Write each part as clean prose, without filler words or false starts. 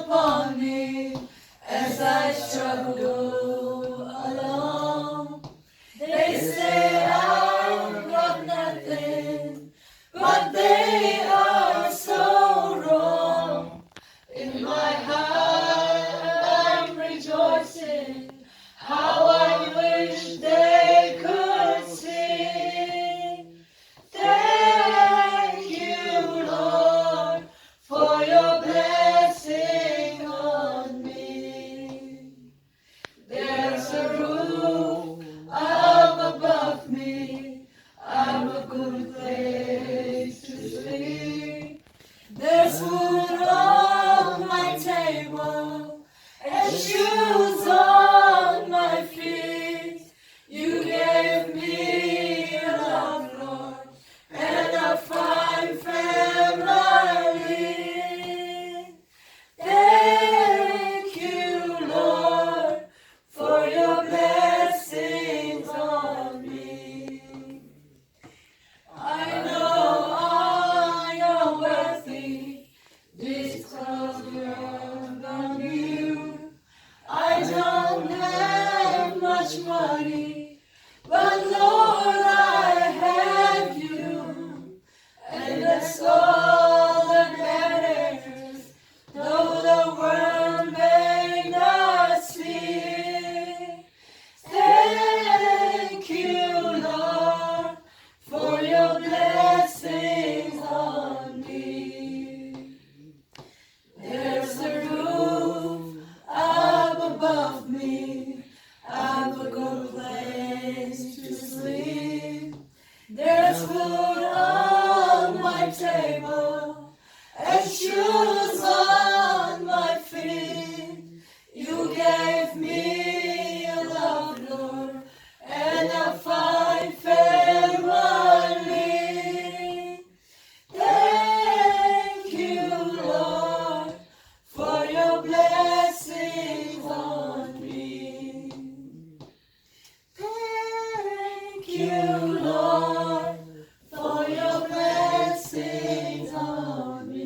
upon me as I struggle alone. They say I've got nothing, but they are so wrong. In my heart I'm rejoicing, how I wish they could sing. Thank you, Lord, for your blessing on me. There's a roof up above me, I'm a good place to sleep. There's food on my table and shoes on my feet. You gave me a love, Lord, and a fine family. Thank you, Lord, for your blessings on me. I know I am worthy, this close beyond on you. I don't have much money, but Lord, I have you, and that's all that matters, though the world may not see. Thank you, Lord, for your blessings on me. There's a roof up above me, I've a good place to sleep. There's food on my table and shoes on my feet. You gave me a love, Lord, and a fine family. Thank you, Lord, for your blessings on me. Thank you, Lord, for your blessings on me.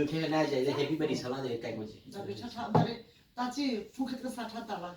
걔가 나이제 해피버디 살아야 될 거지. 나지 풍크가 사탄달라.